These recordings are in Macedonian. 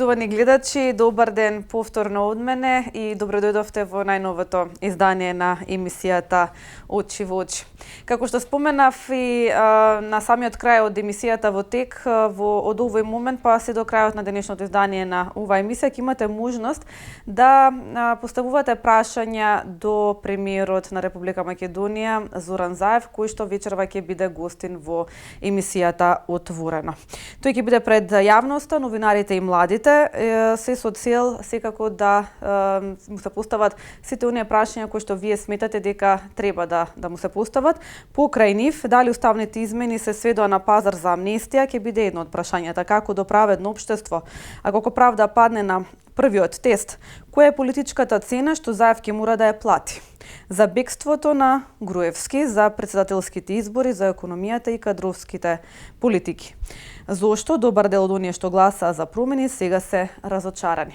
Почитувани гледачи, добар ден повторно од мене и добродојдовте во најновото издание на емисијата Очи во очи. Како што споменав и на самиот крај од емисијата во тек, од овој момент па се до крајот на денешното издание на оваа емисија ќе имате можност да поставувате прашања до премиерот на Република Македонија Зоран Заев, кој што вечерва ќе биде гостин во емисијата Отворено. Тој ќе биде пред јавноста, новинарите и младите, се со цел секако да му се постават сите оние прашања кои што вие сметате дека треба да му се постават. Покрај нив, дали уставните измени се сведоа на пазар за амнестија, ќе биде едно од прашањата. Како до праведно општество? Ако правда падне на првиот тест, која е политичката цена што Заев ќе мора да ја плати? За бегството на Груевски, за председателските избори, за економијата и кадровските политики. Зошто добар дел од оние што гласаа за промени сега се разочарани?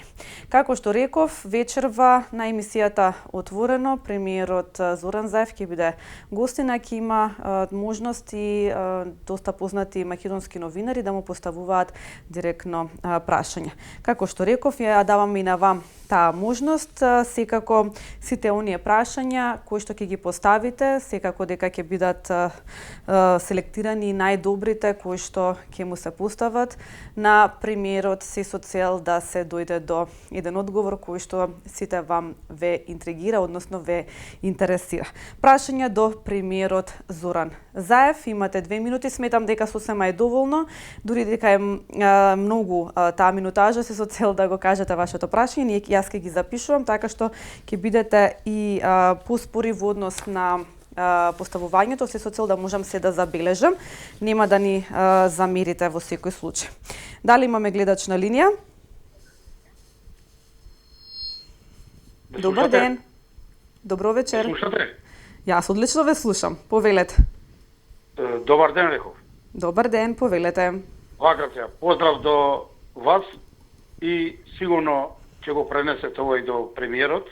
Како што реков, вечерва на емисијата Отворено, премиерот Зоран Заев ќе биде гостина, ќе има можност и доста познати македонски новинари да му поставуваат директно прашања. Како што реков, ја давам и на вам таа можност, секако сите оние прашања кои што ќе ги поставите, секако дека ќе бидат селектирани најдобрите кои што ќе му се постават на премиерот, се со цел да се дојде до еден одговор кој што сите вам ве интригира, односно ве интересира. Прашања до премиерот Зоран Заев, имате 2 минути, сметам дека сосема е доволно, дури дека е многу таа минутажа, се со цел да го кажете вашето прашање, јас ќе ги запишувам, така што ќе бидете и поспори во однос на поставувањето, се со цел да можам се да забележам, нема да ни замерите во секој случај. Дали имаме гледач на линија? Добар ден. Добро вечер. Слушате? Јас одлично ве слушам. Повелете. Добар ден, реков. Добар ден, повелете. Вака се, поздрав до вас и сигурно ќе го пренесете овој до премиерот.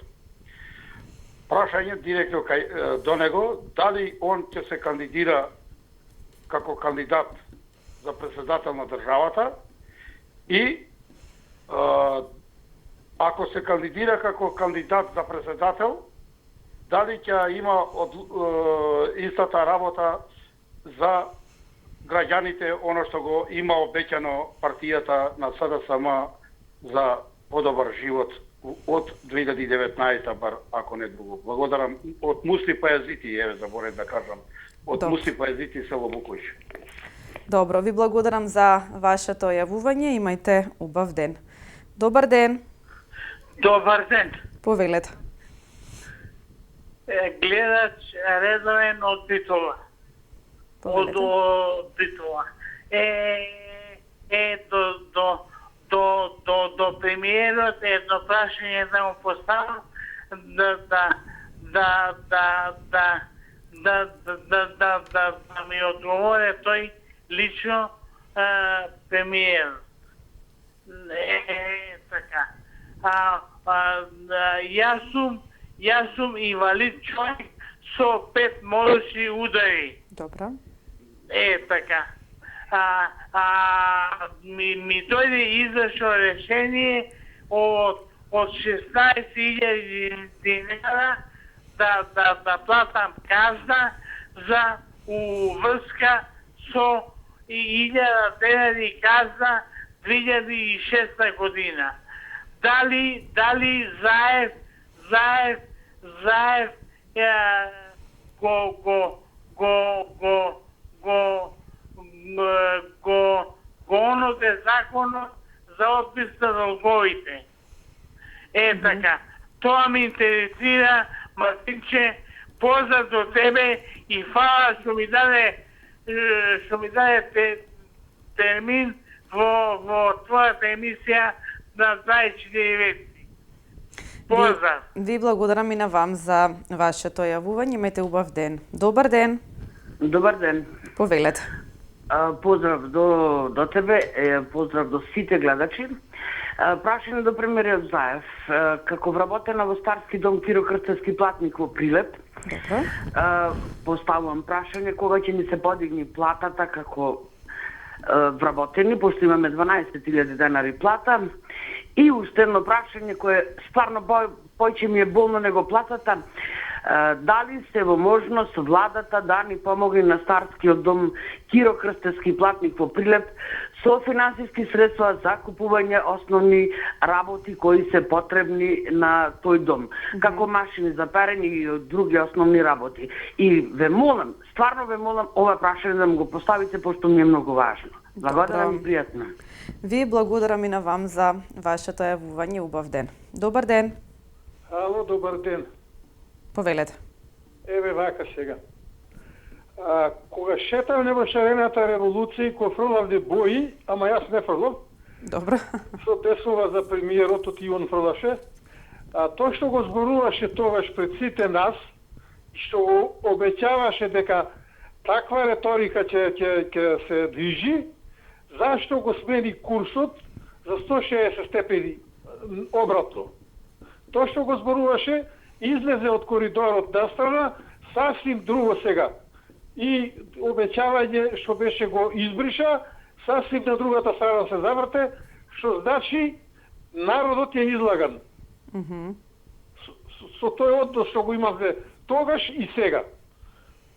Прашање директно до него, дали он ќе се кандидира како кандидат за председател на државата и ако се кандидира како кандидат за председател, дали ќе има истата работа за граѓаните, оно што го има обеќано партијата на СДСМ за подобар живот од 2019 бар, ако не друго. Благодарам од Мусли Пајазити, еве заборев да кажам, од Мусли Пајазити село Букош. Добро, ви благодарам за вашето јавување, имајте убав ден. Добар ден. Добар ден. Повелете. Гледач редовен од Битола. Од Битола. До премиерот едно прашање да му поставам да ми одговори тој лично премиерот. Така. Јас сум инвалид човек со 5 мозочни удари. Добро. Така. Ми дојде издашло решение од 16.000 динара да платам казна за уврска со 1000 денари казна 2006 година. Дали Заев го оноде законот за отпис на долговите. Така. Тоа ме интересира, Мартинче, поздрав до тебе и фала што ми даде термин во твојата емисија на 24. Поздрав. Ви благодарам и на вам за вашето јавување, имајте убав ден. Добар ден. Добар ден. Повелете. Поздрав до тебе, поздрав до сите гледачи. Прашање до премиерот Заев, како вработена во Старски дом Киро Крстевски платник во Прилеп. Добро. Поставувам прашање кога ќе ни се подигни платата како вработени, пошто имаме 12.000 денари плата И уште едно прашање кое стварно појќе ми е болно него платата. Дали сте во можност владата да ни помогне на Старскиот дом Киро Крстевски платник во Прилеп со финансиски средства за купување основни работи кои се потребни на тој дом, како машини за перење и други основни работи. И ве молам, стварно ве молам ова прашање да ми го поставите пошто ми е многу важно. Благодарам и пријатно. Ви благодарам и на вам за вашето јавување. Убав ден. Добар ден. Ало, добар ден. Повелете. Еве вака сега. Кога шетавме во шарената револуција, кој фрлавде бои, ама јас не фрлав, Добро. што деснува за премиерот, и он фрлаше, тој што го зборуваше тогаш пред сите нас, што го обеќаваше дека таква реторика ќе се движи, зашто го смени курсот за 160 степени обратно. Тоа што го зборуваше, излезе од коридорот настрана, сасвим друго сега. И обеќавање што беше го избриша, сасвим на другата страна се заврте, што значи народот е излаган. Со тој однос што го имавме тогаш и сега.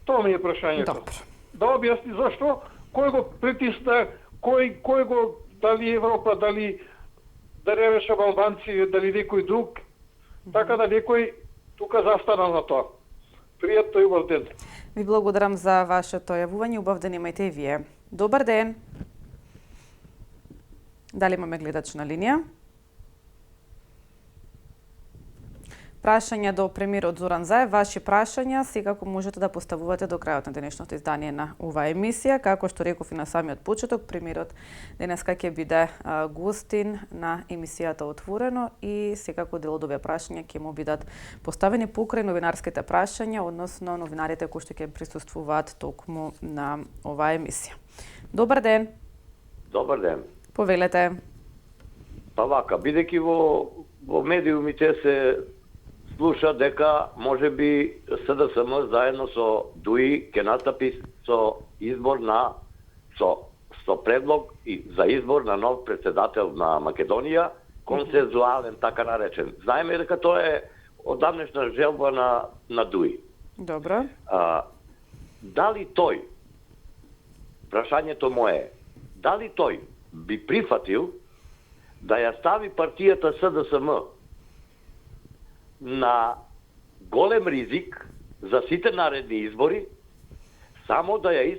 Тоа ми е прашањето. Добро. Да објасни зашто, кој го притисна, кој го, дали Европа, дали да ревеше албанци, дали некој друг, така да некој тука застана на тоа. Пријатно и убав ден. Ви благодарам за вашето јавување. Убав ден имајте и вие. Добар ден. Дали имаме гледач на линија? Прашања до премиерот Зоран Заев. Ваши прашања секако можете да поставувате до крајот на денешното издание на оваа емисија. Како што реков и на самиот почеток, премиерот денеска ќе биде гостин на емисијата Отворено и секако дел од овие прашања ќе му бидат поставени покрај новинарските прашања, односно новинарите кои што ќе присуствуваат токму на оваа емисија. Добар ден. Добар ден. Повелете. Па вака, бидејќи во медиумите се слуша дека можеби СДСМ заедно со ДУИ ќе настапи со избор со предлог и за избор на нов претседател на Македонија, консензуален така наречен. Знаеме дека тоа е одамнешна желба на ДУИ. Добро. Дали тој, прашањето мое е, дали тој би прифатил да ја стави партијата СДСМ на голем ризик за сите наредни избори, само да ја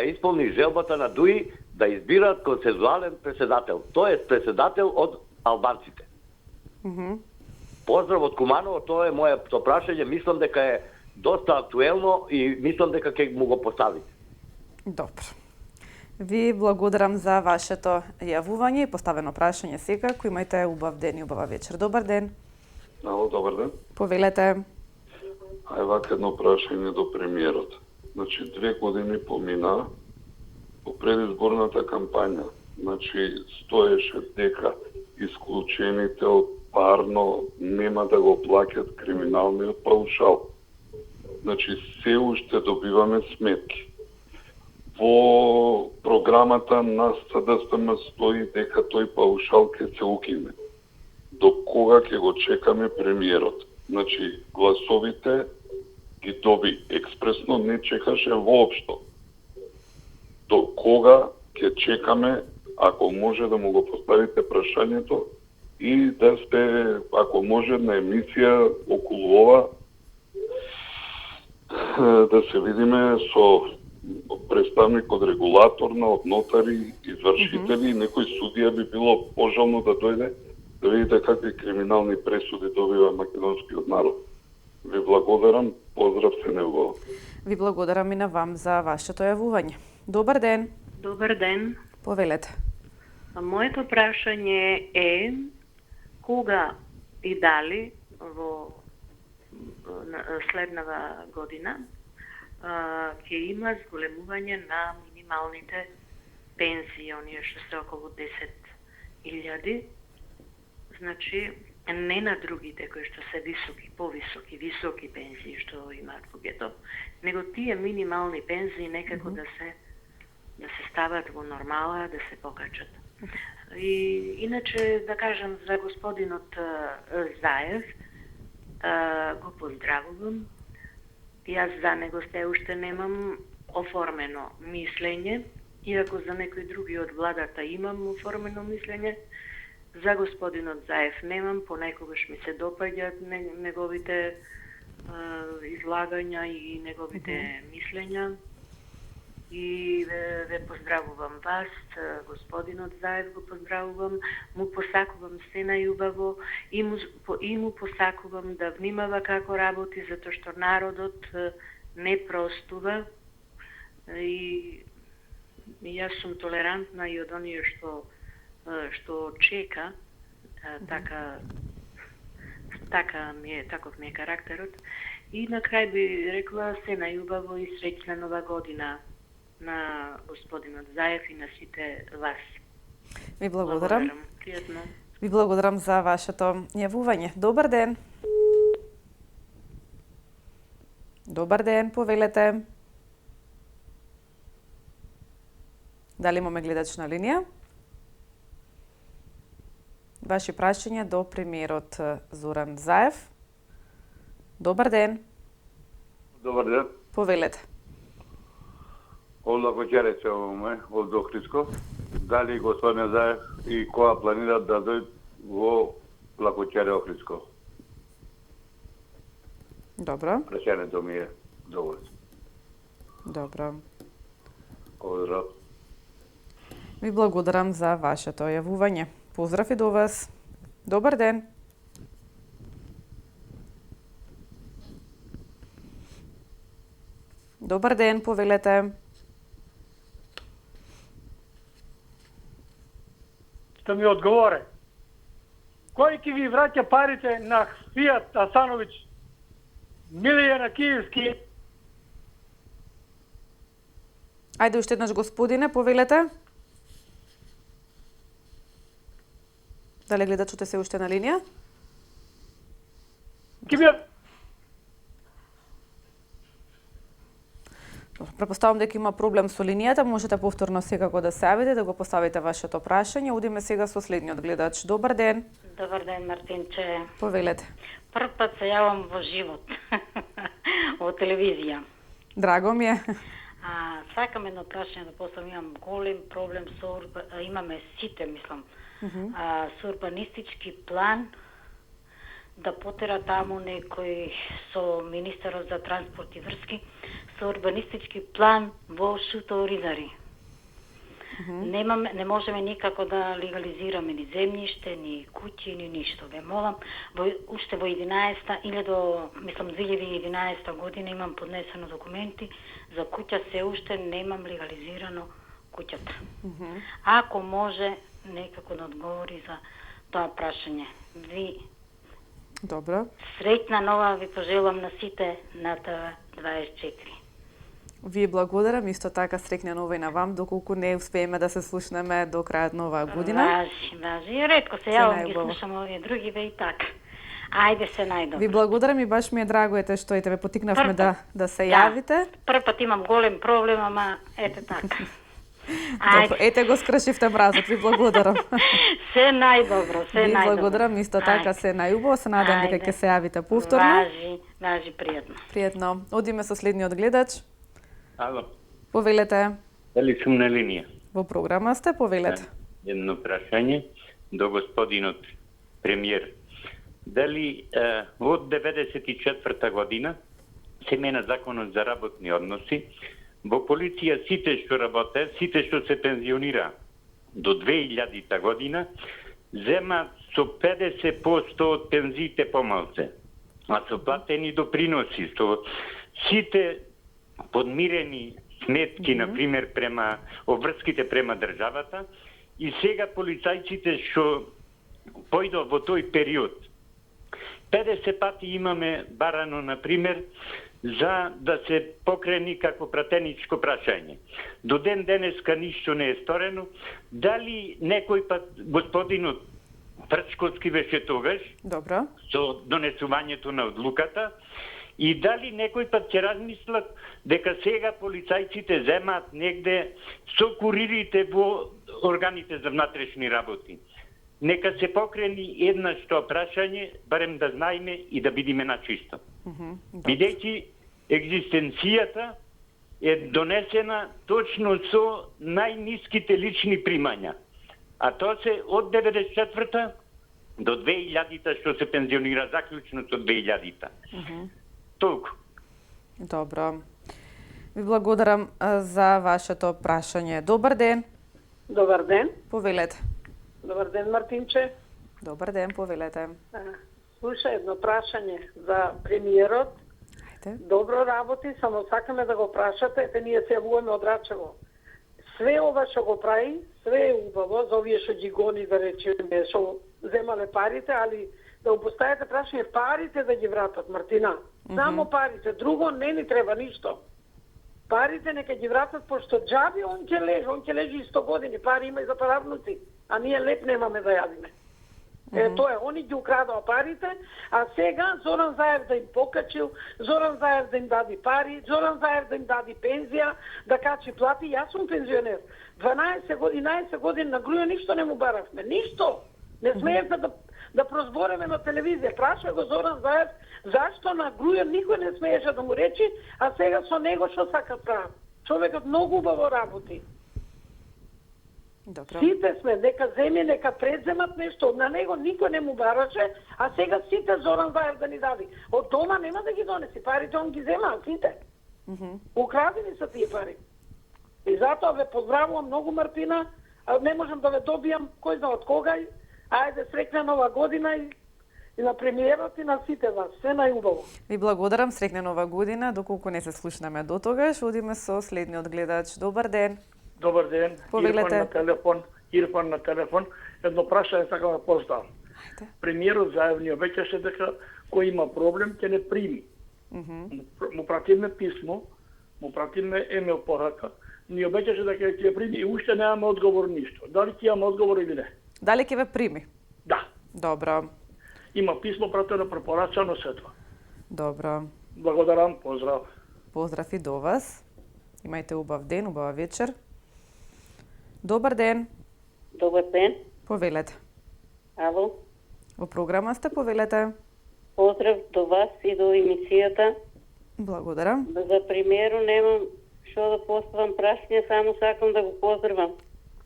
исполни желбата на ДУИ да избираат консензуален председател, тоест председател од албанците. Поздрав од Куманово, тоа е моето прашање, мислам дека е доста актуелно и мислам дека ќе му го поставите. Добро. Ви благодарам за вашето јавување и поставено прашање секако. Имајте убав ден и убава вечер. Добар ден. Ало, добар ден. Повелете. Ај вака едно прашање до премиерот. Значи, 2 години помина по предизборната кампања. Значи, стоеше дека исклучените од парно нема да го плаќат криминалниот паушал. Значи, се уште добиваме сметки. Во програмата на СДСМ стои дека тој паушал ќе се укине. До кога ќе го чекаме премиерот? Значи, гласовите ги доби експресно, не чекаше воопшто. До кога ќе чекаме, ако може да му го поставите прашањето и да сте, ако може, на емисија околу ова, да се видиме со представник од регулаторна, од нотари, извршители, некој судија би било пожелно да дојде да видите какви криминални пресуди добива македонскиот народ. Ви благодарам, поздрав се неубаво. Ви благодарам и на вам за вашето јавување. Добар ден. Добар ден. Повелете. Моето прашање е кога и дали во следнава година ќе има зголемување на минималните пензии, оние што се околу 10.000, значи не на другите кои што се високи пензии што имаат луѓето, него тие минимални пензии некако да се стават во нормала, да се покачат. И иначе да кажем за господинот Заев, го поздравувам. Јас за него се уште немам оформено мислење, иако за некои други од владата имам оформено мислење. За господинот Заев немам, понекогаш ми се допаѓаат неговите излагања и неговите мислења. И ве поздравувам вас, господинот Заев го поздравувам, му посакувам се најубаво и му посакувам да внимава како работи, затоа што народот не простува и јас сум толерантна и од оние што чека, таков ми е карактерот. И на крај би рекла се најубаво и среќна нова година на господинот Заев и на сите вас. Ви благодарам. Пријатно. Ви благодарам за вашето јавување. Добар ден. Добар ден, повелете. Дали имаме гледач на линија? Ваши прашања до премиерот Зоран Заев. Добар ден. Добар ден. Повелете. Од Лакочаре се овоме, од Охридско. Дали господин Заев и кога планираат да дојдат во Лакочаре Охридско? Добро. Прашањето ми е доволно. Добро. Поздрав. Ви благодарам за вашето јавување. Поздрав и до вас. Добар ден. Добар ден, повелете. Да ми одговоре. Кој ќе ви враќа парите на Фијат Асановиќ, Милијана Киевски? Ајде уште еднаш, господине, повелете. Дали гледачот е се уште на линија? Ќе ми Препоставам дека има проблем со линијата, можете повторно секако да се јавите, да го поставите вашето прашање. Одиме сега со следниот гледач. Добар ден. Добар ден, Мартинче. Повелете. Прв пат се јавам во живот, во телевизија. Драго ми е. Сакам едно прашање да поставам, имам голем проблем со имаме сите, мислам, со урбанистички план да потера таму некој со министерот за транспорт и врски со урбанистички план во Шуторинари. Не можеме никако да легализираме ни земјиште, ни куќи, ни ништо. Ве молам, уште во 2011 година имам поднесено документи за куќа, се уште немам легализирано куќата. Ако може некако да одговори за тоа прашање. Ви Добро. Среќна нова ви пожелам на сите на ТВ24. Ви благодарам, исто така среќна нова и на вам, доколку не успееме да се слушнеме до крајот на оваа година. Важи. Ретко се јавам, ги слушам овие други и така. Ајде се најдобро. Ви благодарам и баш ми е драго што ете ме потикнавме да се јавите. Прв пат имам голем проблем, ама ете така. Добро, ете го скршивте мразот, ви благодарам. Се најдобро, се најдобро. Ви благодарам, исто така се најубаво, се надам дека ќе се јавите повторно. Важи, пријатно. Пријатно. Одиме со следниот гледач. Ало. Повелете. Дали сум на линија? Во програма сте, повелете. Едно прашање до господинот премиер. Дали од 94 година се мена законот за работни односи, во полиција сите што работе, сите што се пензионира до 2000 година, зема со 50% од пензиите помалце, а со платени доприноси, со сите подмирени сметки, например, према обврските према државата, и сега полицајците што појдо во тој период, 50 пати имаме барано, например, за да се покрени како пратеничко прашање. До ден денеска ништо не е сторено. Дали некој пат господинот Прчковски беше тогаш, добро, со донесувањето на одлуката, И дали некој пат ќе размислат дека сега полицајците земаат негде со куририте во органите за внатрешни работи. Нека се покрени еднаш тоа прашање, барем да знаеме и да бидиме на чисто. Бидејќи екзистенцијата е донесена точно со најниските лични примања. А тоа се од 94-та до 2000-та што се пензионира заклучно со 2000-та. Толку. Добро. Ви благодарам за вашето прашање. Добар ден. Добар ден. Повелете. Добар ден, Мартинче. Добар ден, повелете. Слуша, едно прашање за премиерот. Ајде. Добро работи, само сакаме да го прашате, ете ние се јавуваме од Рачево. Све ова што го прави, све е убаво за овие што ги гони, да речеме, што земале парите, али да го поставите прашање парите да ги вратат, Мартина. Само парите, друго не ни треба ништо. Парите нека ги вратат, пошто џаби он ќе лежи 100 години, пари има и за паравнуци, а ние леп немаме да јадиме. Тоа е, они ги украдаа парите, а сега Зоран Заев да им покачил, Зоран Заев да им дади пари, Зоран Заев да им дади пензија, да качи плати. Јас сум пензионер. 12 години, 11 години на груја ништо не му баравме, ништо. Не смеевме да прозбореме на телевизија. Праша го Зоран Заев зашто на груја никој не смееше да му речи, а сега со него што сакат прават. Човекот многу убаво работи. Добро. Сите сме, нека земе, нека предземат нешто, на него никој не му бараше, а сега сите Зоран Заев да ни дади. Од дома нема да ги донеси, парите он ги зема, сите. Украдени се тие пари. И затоа ве поздравувам многу, Мартина, а не можам да ве добијам, кој знае од кога, ајде среќна нова година и на премиерот и на сите вас. Се најубаво. Ви благодарам, среќна нова година, доколку не се слушнаме до тогаш, одиме со следниот гледач. Добар ден. Добар ден. Повелете. Ирфан на телефон. Едно прашање сакам да поставам. Премиерот Заев ни обеќаше дека кој има проблем ќе не прими. Му пратиме писмо, му пратиме емейл порака, ни обеќаше дека ќе прими и уште немаме одговор ништо. Дали ќе имаме одговор или не? Дали ќе ве прими? Да. Добро. Има писмо пратено препорачано се тоа. Добро. Благодарам, поздрав. Поздрав и до вас. Имајте убав ден, убава вечер. Добар ден. Добар ден. Повелете. Ало. Во програма сте, повелете. Поздрав до вас и до емисијата. Благодарам. За премиеру немам што да поставам прашање, само сакам да го поздравам.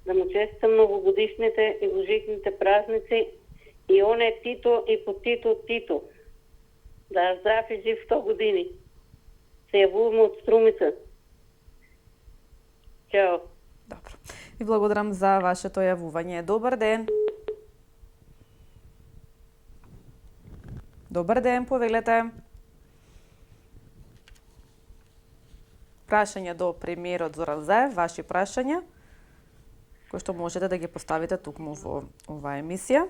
Да му честитам новогодишните и божитните празници и он е Тито и по Тито. Да здрав и жив 100 години. Се јавувам од Струмица. Чао. Добро. И благодарам за вашето јавување. Добар ден. Добар ден, повелете. Прашање до премиерот Зоран Заев, ваши прашања, кои што можете да ги поставите тукму во оваа емисија.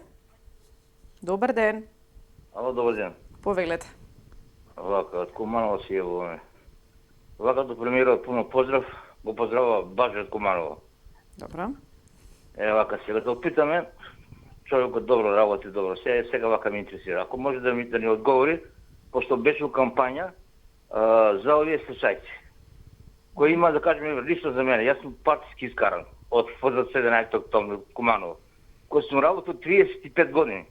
Добар ден. Ало, добар ден. Повелете. Вака, од Куманово си јавуваме. Вака до премиерот пуно поздрав, го поздравува баш од Куманово. Добро. Вака, сега да опитаме, човекот добро работи, добро. Сега вака ме интересира. Ако може да ни одговори, пошто беше у кампања за овие стачајци, кој има, да кажеме, лично за мене, јас сум партиски искаран од ФЗЦ 11 октомври Куманово, кој сум работил 35 години,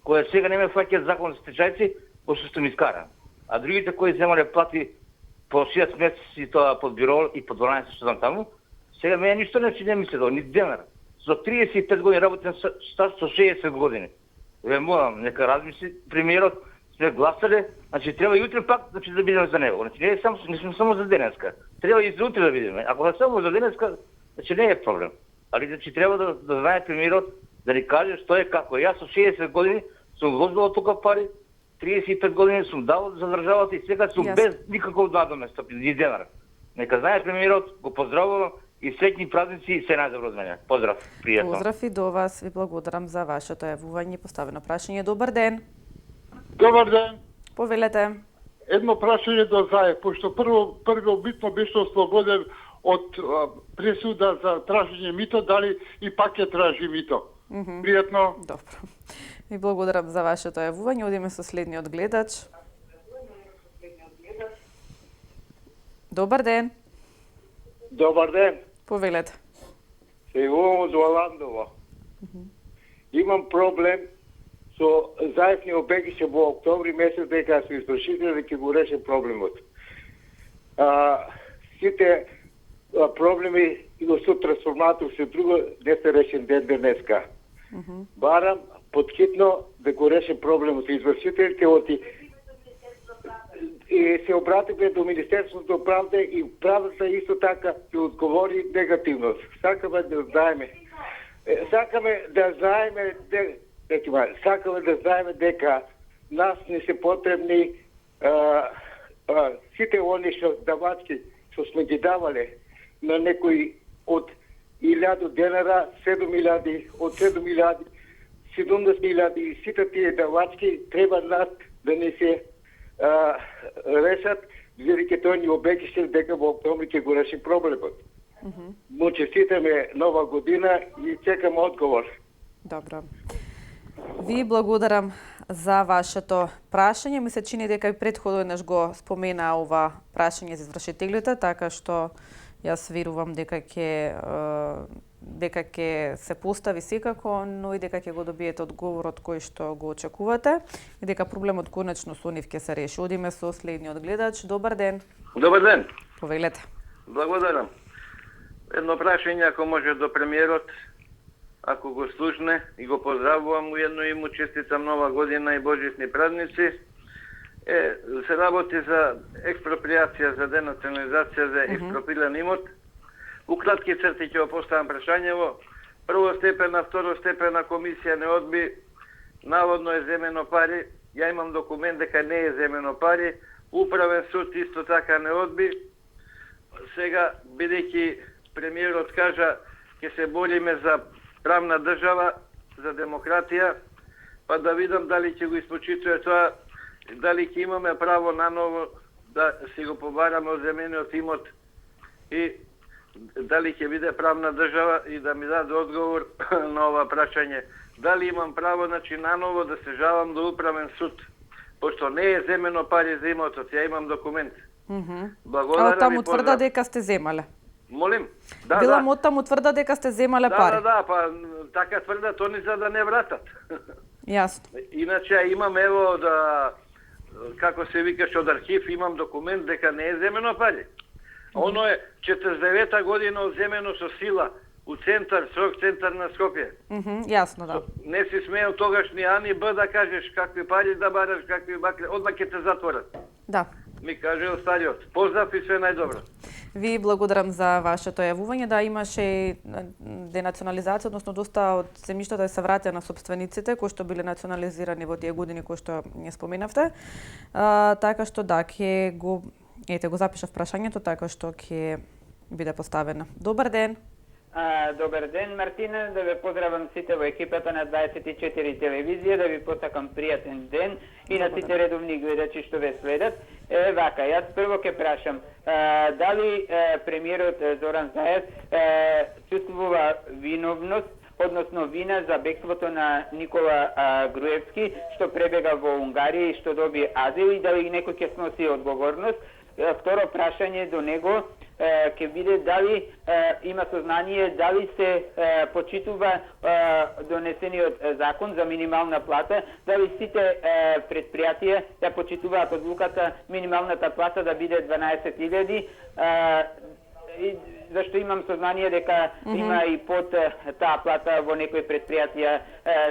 кој сега не ме фаќа закон за стачајци, пошто сум искаран. А другите кои земале плати по 6 месеци тоа под бюро и по 12 што таму, сега мене ништо не мисле, ни денар. Со 35 години работен стаж со 60 години. Ве молам, нека размисли премиерот, сме гласале, значи треба и утре пак да бидеме за него. Значи не сме само за денеска. Треба и за утре да бидеме. Ако не само за денеска, значи не е проблем. Али значи треба да знае премиерот, да ни каже што е како. Јас со 60 години сум вложил тука пари, 35 години сум дал за државата и сега сум без никаков надоместок, ни денар. Нека знае премиерот, го поздравувам и среќни празници и се најдобро од мене. Поздрав, пријатно. Поздрав и до вас. Ви благодарам за вашето јавување и поставено прашање. Добар ден. Добар ден. Повелете. Едно прашање до Заев, пошто прво битно беше ослободен од пресуда за тражење мито, дали и пак ќе тражи мито. Пријатно. Добро. Ви благодарам за вашето јавување. Одиме со следниот гледач. Добар ден. Добар ден. Повелете. Се јавувам од Оландово. Имам проблем со Заев ни обегише во октомври месец дека се извршители дека ќе го реше проблемот. Сите проблеми со трансформатор се друго не се решен ден денеска. Барам подхитно да го реше проблемот со извршителите и се обратиме до Министерството правда и правдата исто така ќе одговори негативно. Сакаме да знаеме дека нас не се потребни сите они што давачки што сме ги давале на некои од 1000 денара, 7.000, од 7.000, 70.000 и сите тие давачки треба нас да не се решат, бидејќи тој ни обеќаше дека во октомври ќе го реши проблемот. Му честитаме нова година и чекам одговор. Добро. Ви благодарам за вашето прашање. Ми се чини дека и претходно еднаш го спомена ова прашање за извршителите, така што јас верувам дека ќе се постави секако, но и дека ќе го добиете одговорот кој што го очекувате и дека проблемот конечно со нив ќе се реши. Одиме со следниот гледач. Добар ден. Добар ден. Повелете. Благодарам. Едно прашање ако може до премиерот, ако го слушне и го поздравувам уедно и му честитам нова година и божитни празници. Се работи за експроприација, за денационализација, за експропиран имот. У кратки црти ќе го поставам прашањево. Првостепена, второстепена комисија не одби, наводно е земено пари. Ја имам документ дека не е земено пари. Управен суд исто така не одби. Сега, бидејќи премиерот кажа ќе се бориме за правна држава, за демократија, па да видам дали ќе го испочитува тоа, дали ќе имаме право наново да си го побараме од земениот имот и дали ќе биде правна држава и да ми даде одговор на ова прашање. Дали имам право, значи, наново да се жалам до управен суд, пошто не е земено пари за имотот, ја имам документ. Благодарам. А таму тврда дека сте земале. Молим? Била мота му тврда дека сте земале пари. Да, па така тврдат они за да не вратат. Јасно. Иначе имам ево да, како се викаш од архив, имам документ дека не е земено пари. Оно е 49-та година земено со сила у центар, срок центар на Скопје. Јасно, да. Не си смеел тогаш ни Ани Б да кажеш какви пари да бараш, какви бакли, одма ќе те затворат. Да. Ми кажел стариот. Поздрав и све најдобро. Ви благодарам за вашето јавување. Да, имаше и денационализација, односно доста од земјиштата се вратија на сопствениците кои што биле национализирани во тие години кои што не споменавте. Така што да, ќе го го запишав прашањето така што ќе биде поставено. Добар ден. Добар ден, Мартина, да ве поздравам сите во екипата на 24 телевизија, да ви посакам пријатен ден и на сите редовни гледачи што ве следат. Вака, јас прво ќе прашам, дали премиерот Зоран Заев чувствува виновност, односно вина за бегството на Никола Груевски, што пребега во Унгарија и што доби азил, и дали некој ќе сноси одговорност. Второ прашање до него ќе биде дали има сознание дали се почитува донесениот закон за минимална плата, дали сите предпријатија ја почитуваат одлуката минималната плата да биде 12.000, зашто имам сознание дека има и под таа плата во некои предпријатија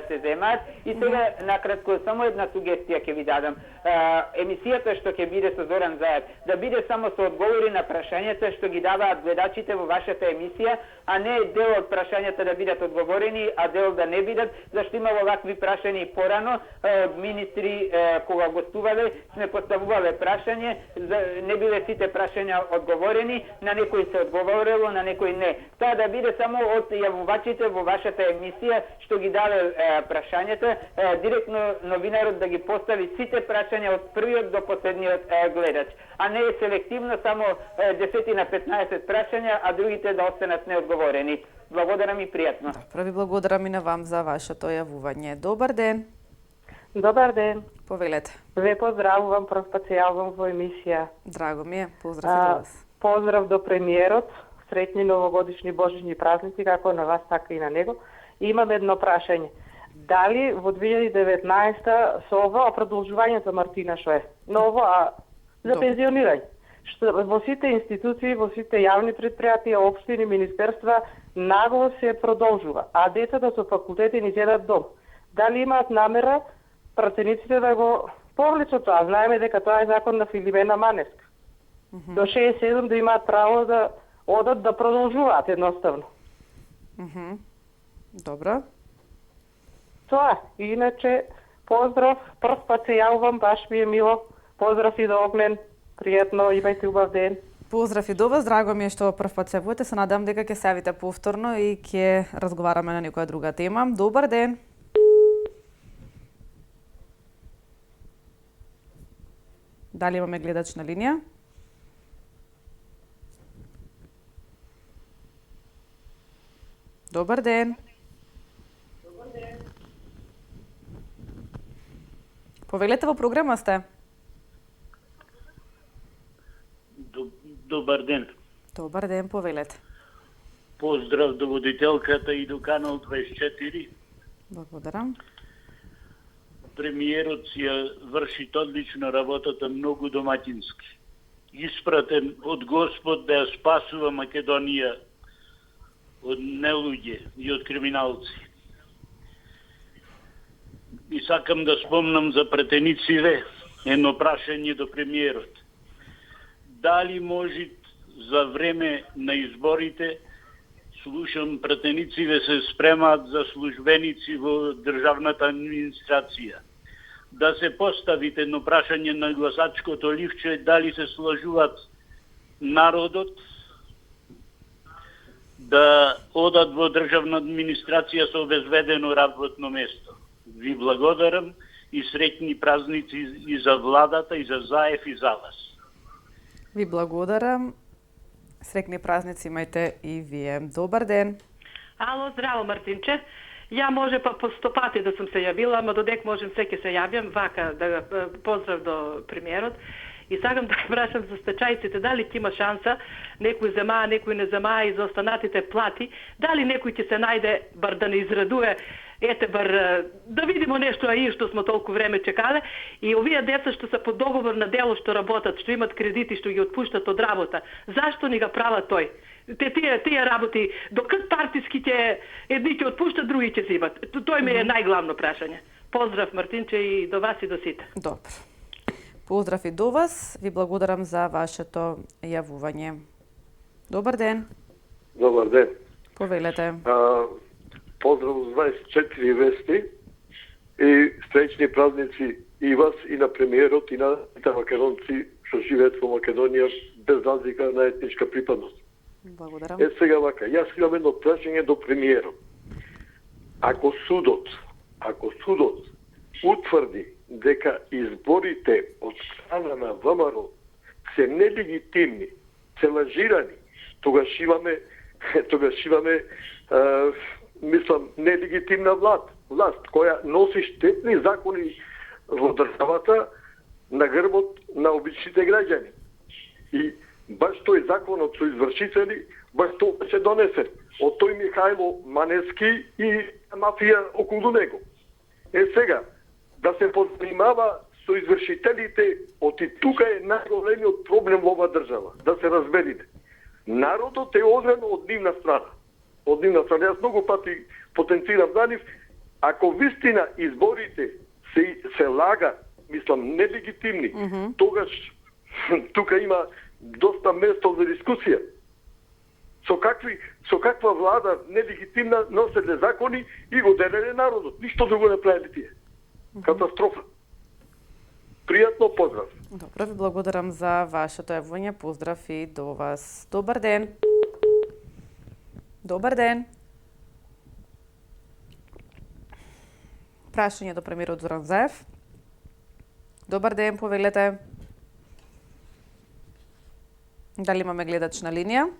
се земаат. И сега накратко само една сугестија ќе ви дадам. Емисијата што ќе биде со Зоран Заев да биде само со одговори на прашањата што ги даваат гледачите во вашата емисија, а не дел од прашањата да бидат одговорени, а дел да не бидат, зашто има вакви прашања и порано од министри кога гостувале, сме поставувале прашање, не биле сите прашања одговорени, на некои се одговорило, на некои не. Тоа да биде само од јавувачите во вашата емисија што ги даде прашањата, директно новинарот да ги постави сите прашања од првиот до последниот гледач, а не е селективно само 10 на 15 прашања, а другите да останат неодговорени. Благодарам и пријатно. Прави благодарам и на вам за вашето јавување. Добар ден. Добар ден. Повелете. Ве поздравувам, прв пат се јавувам во емисија. Драго ми е, поздрав и до вас. Поздрав до премиерот, среќни новогодишни божични празници, како на вас, така и на него. И имам едно прашање. Дали во 2019 со ова продолжување за Мартина што е? Ново, а за пензионирање? Што во сите институции, во сите јавни предпријатија, општини, министерства, нагло се продолжува, а децата со факултети ни седат дом. Дали имаат намера пратениците да го повлечат тоа? Знаеме дека тоа е закон на Филимена Маневска. До 67 да имаат право да одат да продолжуваат едноставно. Добро. Тоа, иначе поздрав, прв пат се јавувам, баш ми е мило. Поздрав и до Огнен, пријатно, имајте убав ден. Поздрав и до вас, драго ми е што прв пат се водите, се надам дека ќе се јавите повторно и ќе разговараме на некоја друга тема. Добар ден. Дали имаме гледач на линија? Добар ден. Повелете, во програма сте. Добар ден. Добар ден, повелете. Поздрав до водителката и до Канал 24. Благодарам. Премиерот си ја врши одлично работата, многу домаќински. Испратен од Господ да ја спасува Македонија од нелуѓе и од криминалци. И сакам да спомнам за претениците едно прашање до премиерот. Дали може за време на изборите, слушам, претениците се спремаат за службеници во државната администрација. Да се поставите едно прашање на гласачкото ливче, дали се слажуваат народот да одат во државна администрација со обезбедено работно место. Ви благодарам и среќни празници и за владата, и за Заев, и за вас. Ви благодарам. Среќни празници имајте и вие. Добар ден. Ало, здраво, Мартинче. Ја може па по 100 пати да сум се јавила, ама додек можем секи се јавјам, вака да поздрав до премиерот. И сакам да прашам за стечајците, дали ќе има шанса, некој земаа, некој не земаа и за останатите плати, дали некој ќе се најде, бар да не израдуе, ете бар да видимо нешто и што смо толку време чекале, и овие деца што се по договор на дело што работат, што имат кредити, што ги отпуштат од работа, зашто ни га права тој? Тие работи, докад партиски едни ќе отпуштат, други ќе зимат. Тој ми е најглавно прашање. Поздрав, Мартинче, и до вас и до сите. Добро. Поздрав и до вас. Ви благодарам за вашето јавување. Добар ден. Добар ден. Повелете. Поздрав од 24 вести и среќни празници и вас и на премиерот и на македонци што живеат во Македонија без разлика на етничка припадност. Благодарам. Сега вака, јас имам едно прашање до премиерот. Ако судот утврди дека изборите од страна на ВМРО се нелегитимни, се лажирани, тогаш имаме мислам нелегитимна власт која носи штетни закони во државата на грбот на обичните граѓани. И баш тој законот со извршители, баш тоа се донесе од тој Михајло Маневски и мафија околу него. Сега, да се позанимава со извршителите, оти тука е најголемиот проблем во оваа држава, да се разберите. Народот е одвен од нивна страна. Од нивна страна. Јас многу пати потенцирам за нив, ако вистина изборите се лага, мислам, нелегитимни, тогаш тука има доста место за дискусија. Со каква влада нелегитимна носеле закони и го делеле народот. Ништо друго не правили тие. Катастрофа. Пријатно, поздрав. Добро, ви благодарам за вашето јавување. Поздрав и до вас. Добар ден. Добар ден. Прашање до премиерот Зоран Заев. Добар ден, повелете. Дали имаме гледач на линија?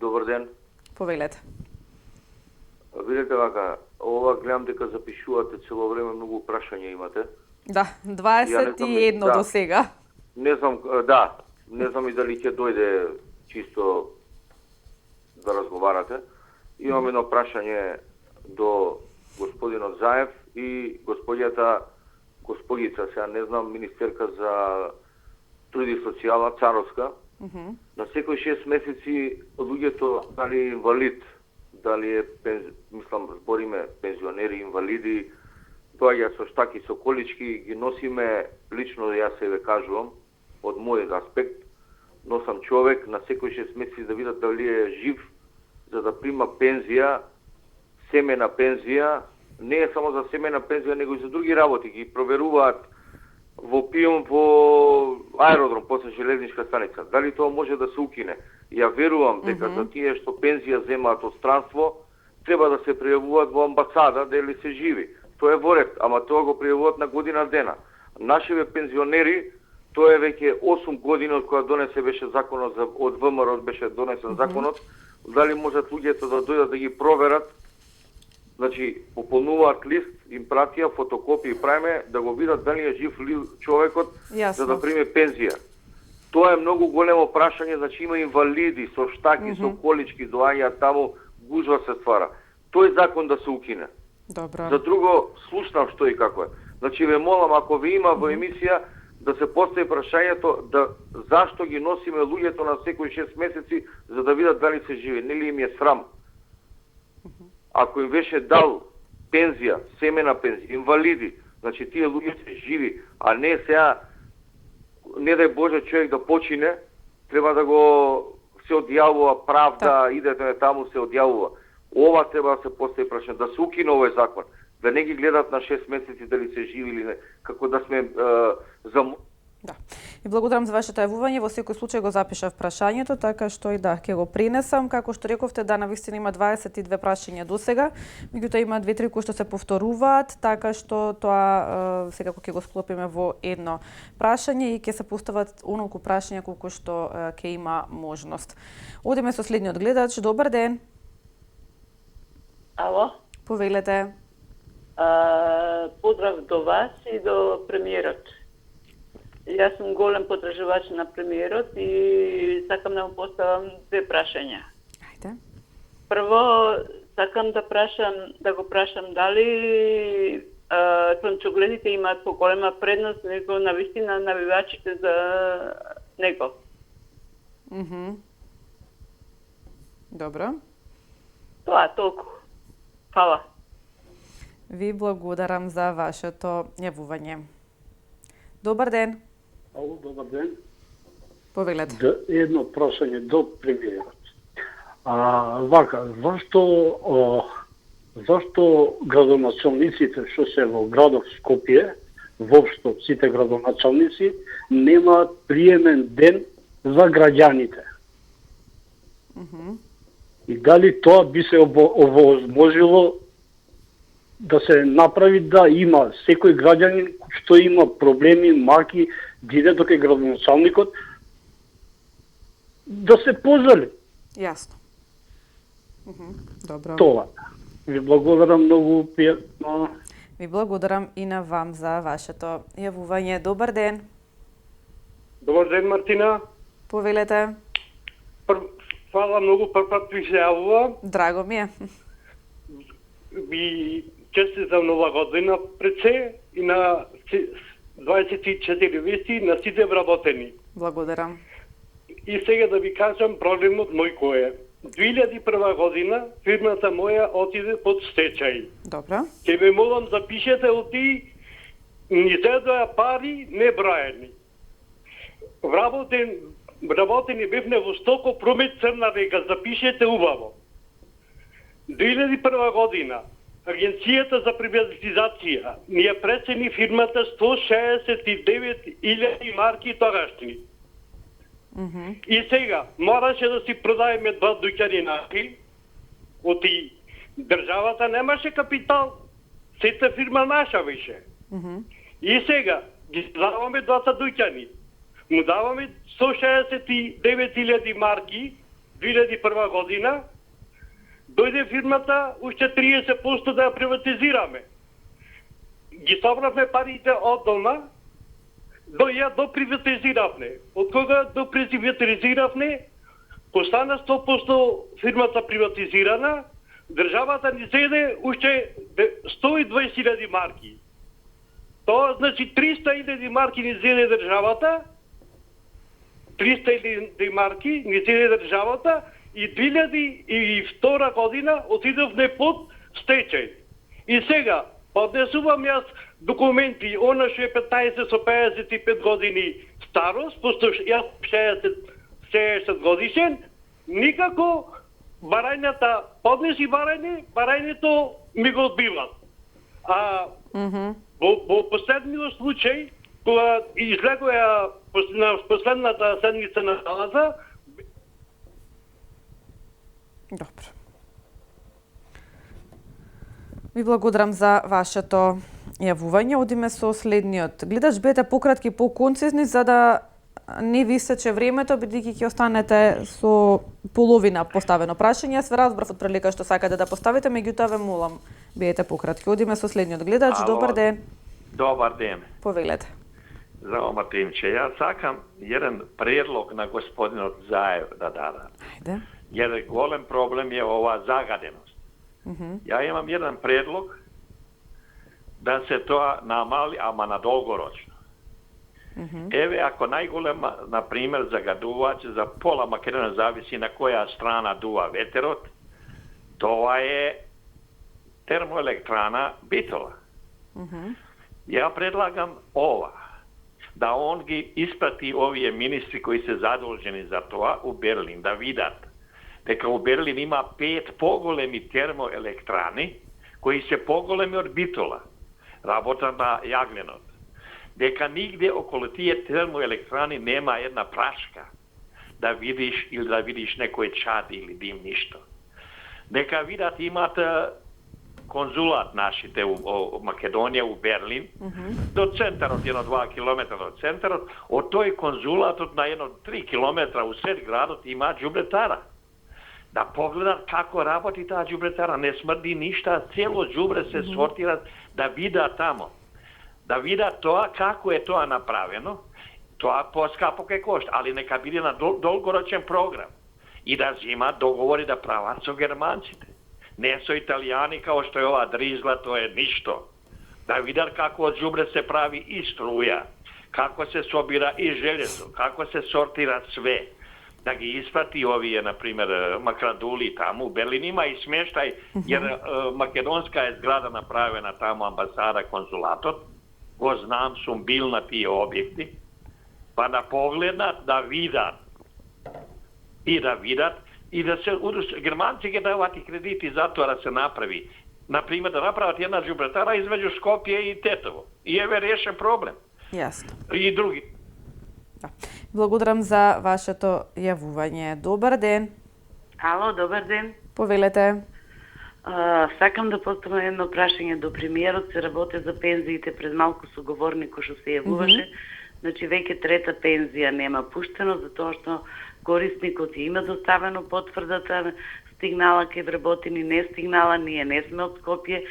Добар ден. Повелете. Видете вака, ова гледам дека запишувате цело време, многу прашања имате. Да, 21 до сега. Не знам, да. Не знам и дали ќе дојде чисто да разговарате. Имам едно прашање до господинот Заев и госпогица, сега не знам, министерка за труд и социјала, Царовска. На секој 6 месеци луѓето, дали е инвалид, дали е, мислам, збориме пензионери, инвалиди, доаѓаат со штаки, со колички, ги носиме, лично јас се ве кажувам, од мојот аспект, носам човек на секој 6 месеци да видат дали е жив, за да прима пензија, семена пензија, не е само за семена пензија, него и за други работи. Ги проверуваат во ПИОМ, во аеродром, после железничка станица. Дали тоа може да се укине? Ја верувам дека за тие што пензија земаат од странство, треба да се пријавуваат во амбасада дали се живи. Тоа е во ред, ама тоа го пријавуваат на година дена. Нашиве пензионери, тоа е веќе 8 години од кога донесе беше законот од ВМРО беше донесен законот, дали можат луѓето да дојдат да ги проверат. Значи, пополнуваат лист, им пратија фотокопии, правиме да го видат дали е жив човекот за да приме пензија. Тоа е многу големо прашање, значи има инвалиди со штаки, со колички, доаѓаат таму, гужва се ствара. Тој закон да се укине. Добро. За друго, слушнам што и како е. Значи, ве молам, ако ви има во емисија, да се постави прашањето да зашто ги носиме луѓето на секој 6 месеци за да видат дали се живи. Нели им е срам? Ако им беше дал пензија, семена пензија, инвалиди, значи тие луѓе се живи, а не сега, не дај Боже човек да почине, треба да го се одјавува правда, идете таму се одјавува. Ова треба да се постави прашање, да се укине овој закон, да не ги гледат на 6 месеци дали се живи или не, како да сме И благодарам за вашето јавување. Во секој случај го запишав прашањето, така што и да, ќе го принесам. Како што рековте, да, навистина има 22 прашања досега, меѓутоа има 2-3 кои што се повторуваат, така што тоа секако ќе го склопиме во едно прашање и ќе се постават онолку прашања колку што ќе има можност. Одиме со следниот гледач. Добар ден. Ало? Повелете. Поздрав до вас и до премиерот. Јас сум голем потребувач на премиерот и сакам да му поставам 2 прашања. Ајде. Прво, сакам да го прашам дали слънчогледите имаат поголема предност него навистина навивачите за него. Добро. Тоа толку. Фала. Ви благодарам за вашето јавување. Добар ден. Ало, добар ден. Повелете. Едно прашање до премиерот. Зашто градоначалниците што се во градот Скопје, воопшто сите градоначалници, немаат приемен ден за граѓаните? И дали тоа би се овозможило да се направи да има секој граѓанин што има проблеми, маки, диде до кај градоначалникот, да се пожали. Јасно. Добро. Тоа. Ви благодарам многу пријатно. Ви благодарам и на вам за вашето јавување. Добар ден. Добар ден, Мартина. Повелете. Фала многу, прв ви се јавувам. Драго ми е. Ви честитам нова година пред се и на 24 вести на сите вработени. Благодарам. И сега да ви кажам проблемот мој кој е. 2001 година фирмата моја отиде под стечај. Добро. Ке ме молам запишете оти ни зедоја пари не браени. Вработени бевне во Стоко Промет Црна река, запишете убаво. 2001 година Агенцијата за приватизација ни ја прецени фирмата 169.000 марки тогашни. И сега, мораше да си продаеме 2 дуќани наки, оти државата немаше капитал, сета фирма наша беше. И сега, ги даваме 2 дуќани, му даваме 169.000 марки 2001 година, дојде фирмата, уште 30% да ја приватизираме. Ги собравме парите од дома, ја доприватизиравме. Од кога доприватизиравме, постана 100% фирмата приватизирана, државата ни зеде уште 120.000 марки. Тоа значи 300.000 марки ни зеде државата, 300.000 марки ни зеде државата и 2002 година отидовме под стечај. И сега, поднесувам јас документи, она што е 15 со 55 години старост, пошто јас 60 годишен, никако барањата, поднеси барањето ми го одбиват. А во последниот случај, кога излегоја на последната седмица на залаза, Добро. Ви благодарам за вашето јавување. Одиме со следниот. Гледаш, бидете пократки, поконцизни, за да не ви сече времето, бидејќи ќе останете со половина поставено прашање. Јас ве разбрав од прилика што сакате да поставите, меѓутоа ве молам, бидете пократки. Одиме со следниот гледач. Ало. Добар ден. Добар ден. Повелете. Здраво, Мартинче. Јас сакам еден предлог на господинот Заев да дадам. Ајде. Jer golem problem je ova zagadenost. Ja imam jedan predlog da se to namali, ama na dolgoročno. Evo, ako najgolema, na primjer, zagaduvač za pola Makedonije, zavisi na koja strana duva veterot, to je termoelektrana Bitola. Ja predlagam da on gi isprati ovi ministri koji se zaduženi za to u Berlin, da vidat дека у Берлин има 5 поголеми термоелektrani кои се поголеми од Битола, работа на јагненот. Дека нигде околу тие термоелektrani нема една прашка да видиш или да видиш некој чад или дим, ништо. Дека видат имат конзулат нашите у Македонија, у Берлин, до центарот, 1-2 километра од центарот, од тој конзулатот на 1-3 километра у сред градот има џубретара. Да погледат како работи таа џубретара, не смрди ништа, цело џубре се сортира, да видат тамо. Да видат тоа како е тоа направено, тоа поскапо ке кошта, али нека биде на долгорочен програм и да зимат договори да прават со германците. Не со италијани као што е ова дризла, тоа е ништо. Да видат како од џубре се прави и струја, како се собира и железо, како се сортира све. Да ги испрати овие, например, макрадули таму. Берлин има и смештај, jer македонска е зграда направена таму, амбасада, конзулатот. Го знам, сум бил на тие објекти. Па да погледнат, да видат. И да се... Германци ги дават и кредити за тоа да се направи. Например, да направат една џубретара измеѓу Скопје и Тетово. И еве решен проблем. Јасно. И други. Благодарам за вашето јавување. Добар ден. Ало, добар ден. Повелете. Сакам да поставам едно прашање до премиерот. Се работи за пензиите, пред малку соговорник кој што се јавуваше. Значи, веќе трета пензија нема пуштено, затоа што корисникот има доставено потврдата, стигнала кај вработени, не стигнала, ние не сме од Скопје.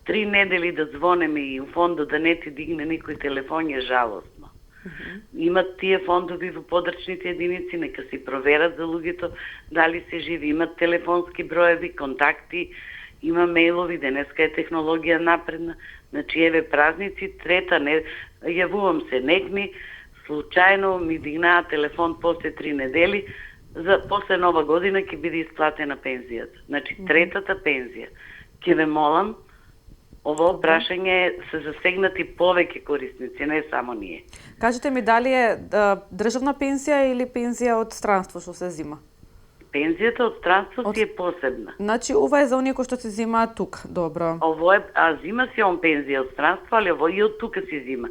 3 недели да звонеме и фондот да не ти дигне никој телефон е жалостно. Имат тие фондови во подрачните единици, нека си проверат за луѓето дали се живи, имат телефонски броеви, контакти, има мејлови, денеска е технологија напредна. Значи, еве празници, трета, не, јавувам се, нек ми случајно ми дигнаа телефон после 3 недели, за после нова година ќе биде исплатена пензијата. Значи, третата пензија. Ќе ве молам, ово прашање се засегнати повеќе корисници, не само ние. Кажете ми, дали е државна пензија или пензија од странство што се зима? Пензијата од странство си е посебна. Значи, ова е за оние кои што се зимаат тук, добро. Ово е, зима си он пензија од странство, али ово и од тука си зима.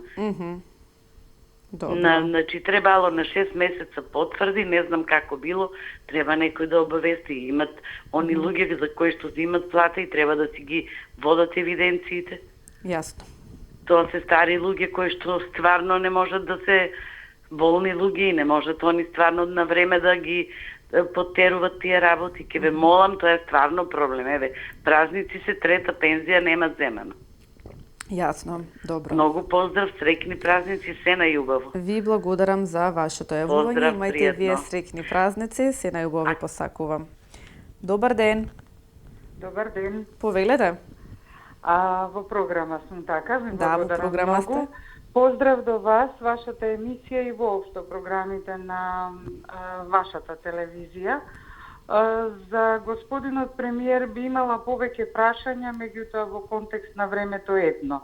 Добро. Значи, требало на 6 месеца потврди, не знам како било, треба некој да обавести. Имат они луѓе за кои што зимат плата и треба да си ги водат евиденциите. Јасно. Тоа се стари луѓе кои што стварно не можат да се болни луѓе и не можат они стварно на време да ги поттеруват тие работи. Ке ве молам, тоа е стварно проблем. Еве, празници се, трета пензија нема земано. Јасно, добро. Многу поздрав, среќни празници, се најубаво. Ви благодарам за вашето јавување. Поздрав, Имајте пријатно. вие среќни празници, се најубаво ви посакувам. Добар ден. Добар ден. Повелете. Во програма сум така, ви Да, во благодарам програма многу. сте. Поздрав до вас, вашата емисија и воопшто програмите на вашата телевизија. За господинот премиер би имала повеќе прашања, меѓутоа во контекст на времето едно.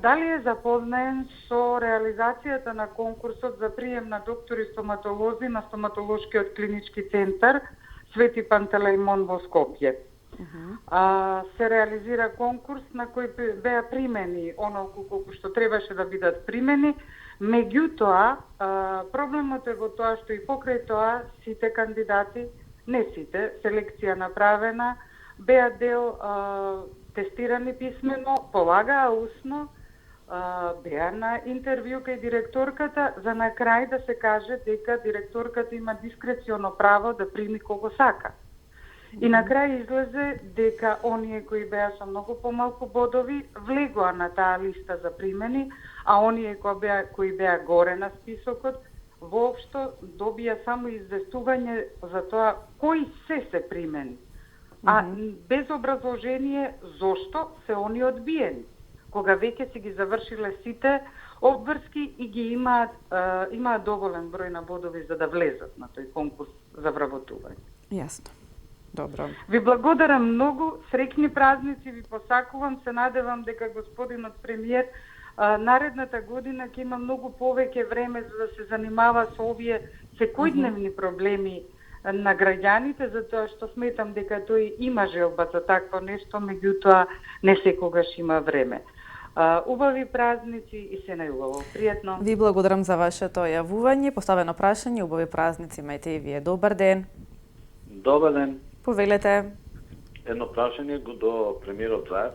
Дали е запознаен со реализацијата на конкурсот за прием на доктори стоматолози на стоматолошкиот клинички центар Свети Пантелеимон во Скопје? Се реализира конкурс на кој беа примени онолку колку што требаше да бидат примени, меѓутоа проблемот е во тоа што и покрај тоа сите кандидати, не сите, селекција направена, беа дел тестирани писмено, полагаа усно, беа на интервју кај директорката, за на крај да се каже дека директорката има дискреционо право да прими кого сака. И на крај излезе дека оние кои беа со многу помалку бодови влегоа на таа листа за примени, а оние кои беа горе на списокот воопшто добија само известување за тоа кои се примени. А без образложение зошто се они одбиени, кога веќе си ги завршиле сите обврски и ги имаат доволен број на бодови за да влезат на тој конкурс за вработување. Јасно. Добро. Ви благодарам многу, среќни празници ви посакувам, се надевам дека господинот премиер наредната година ќе има многу повеќе време за да се занимава со овие секојдневни проблеми на граѓаните, затоа што сметам дека тој има желба за такво нешто, меѓутоа не секогаш има време. Убави празници и се најубаво. Пријатно. Ви благодарам за вашето јавување, поставено прашање, убави празници имајте и вие. Добар ден. Добар ден. Повелете. Едно прашање до премиерот Заев.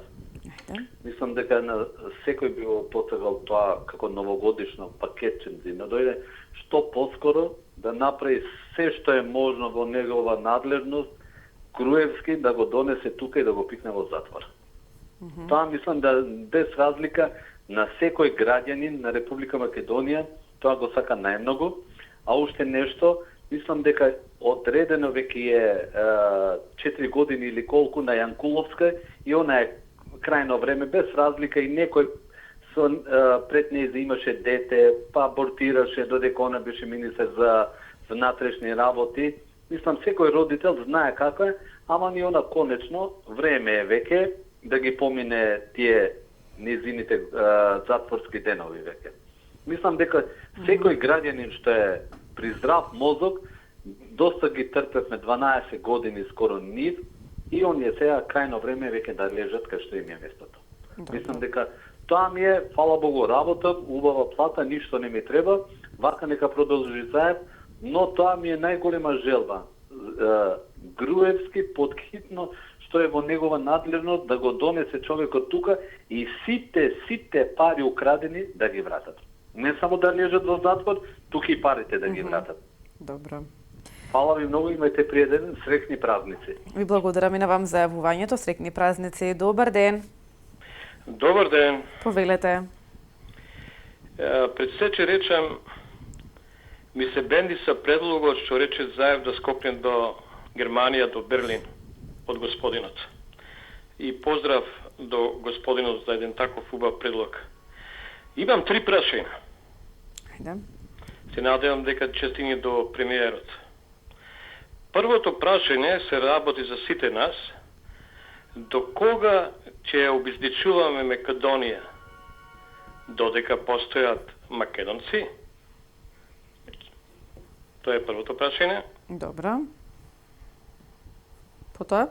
Мислам дека на секој би го посакал тоа како новогодишно пакетче да дојде што поскоро да направи се што е можно во негова надлежност, Груевски да го донесе тука и да го пикне во затвор. Тоа мислам да без разлика на секој граѓанин на Република Македонија, тоа го сака најмногу, а уште нешто, мислам дека одредено веќе е 4 години или колку на Јанкуловска и она е крајно време без разлика и некој со пред нејзе имаше дете, па абортираше додека она беше министер за внатрешни работи. Мислам секој родител знае како е, ама ни она конечно време е веќе да ги помине тие незините затворски денови веќе. Мислам дека секој граѓанин што е при здрав мозок, доста ги трпевме 12 години скоро нив и оние сега крајно време веќе да лежат кај што им е местото. Мислам дека тоа ми е, фала Богу, работа, убава плата, ништо не ми треба, вака нека продолжи Заев, но тоа ми е најголема желба. Груевски подхитно што е во негова надлежност да го донесе човекот тука и сите пари украдени да ги вратат. Не само да лежат во затвор, тука и парите да ги вратат. Добро. Фала ви многу, имајте пријатен, среќни празници. Ви благодарам и на вам за јавувањето, среќни празници. Добар ден. Добар ден. Повелете. Пред се че речам, ми се бенди са предлогот што рече Заев да скокне до Германија, до Берлин, од господинот. И поздрав до господинот за еден таков убав предлог. Имам 3 прашања. Ајде. Се надевам дека ќе стигне до премиерот. Првото прашање се работи за сите нас. До кога ќе обезличуваме Македонија? Додека постојат македонци? Тоа е првото прашање. Добро. Потоа?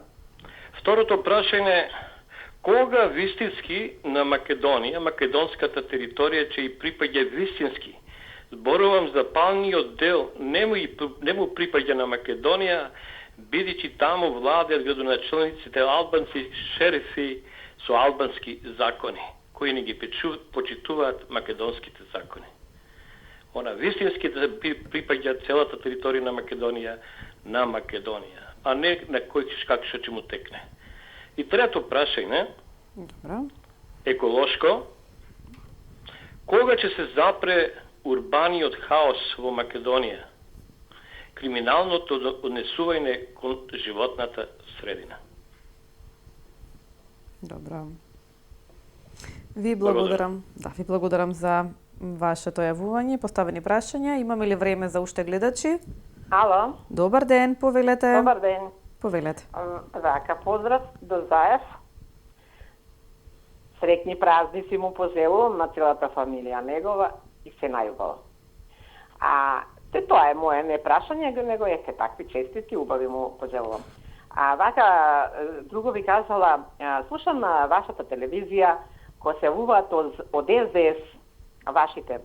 Второто прашање, кога вистински на Македонија, македонската територија ќе и припаѓа вистински? Зборувам за палниот дел, не му припаѓа на Македонија, бидејќи таму владеат градоначелниците албанци шерифи со албански закони, кои не ги почитуваат македонските закони. Она вистински да припаѓа целата територија на Македонија, а не на кој как што ќе му текне. И трето прашање, добро, еколошко, кога ќе се запре урбаниот хаос во Македонија, криминалното однесување кон животната средина. Добро. Ви благодарам. Да, ви благодарам за вашето јавување, поставени прашања. Имаме ли време за уште гледачи? Ало. Добар ден, повелете. Добар ден. Повелете. Вака, поздрав до Заев. Среќни празници му пожелувам на целата фамилија негова и се најубаво. Тоа е моje не прашање, него е такви честити, убави му пожелувам. Вака, друго ви кажала, слушам на вашата телевизија, која се јавуваат од СДС, вашите,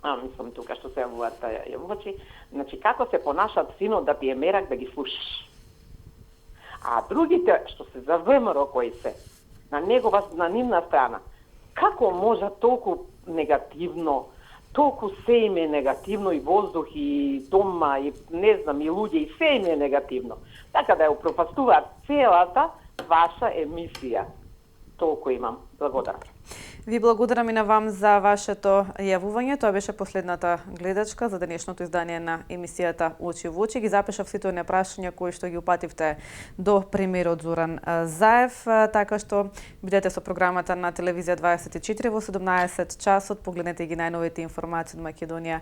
мислам тука што се јавуваат јавувачи, значи како се понашат сино да пие мерак да ги слушаш. А другите што се за ВМРО кои се, на нивна страна, како може толку негативно, толку се им е негативно и воздух, и дома, и не знам, и луѓе, и се им е негативно. Така да ја упропастуваат целата ваша емисија. Толку имам. Благодарам. Ви благодарам и на вам за вашето јавување. Тоа беше последната гледачка за денешното издание на емисијата Очи во очи. Ги запишав сите оние прашања кои што ги упативте до премиерот Зоран Заев, така што бидете со програмата на телевизија 24 во 17 часот. Погледнете ги најновите информации од Македонија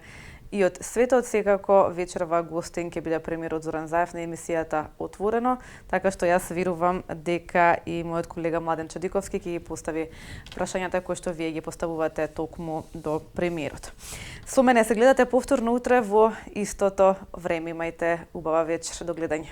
и од светот. Секако вечерва гостин ќе биде премиерот Зоран Заев на емисијата Отворено, така што јас верувам дека и мојот колега Младен Чадиковски ќе ги постави прашањата кои што вие ги поставувате токму до премиерот. Со мене се гледате повторно утре во истото време. Имајте убава вечер. До гледање.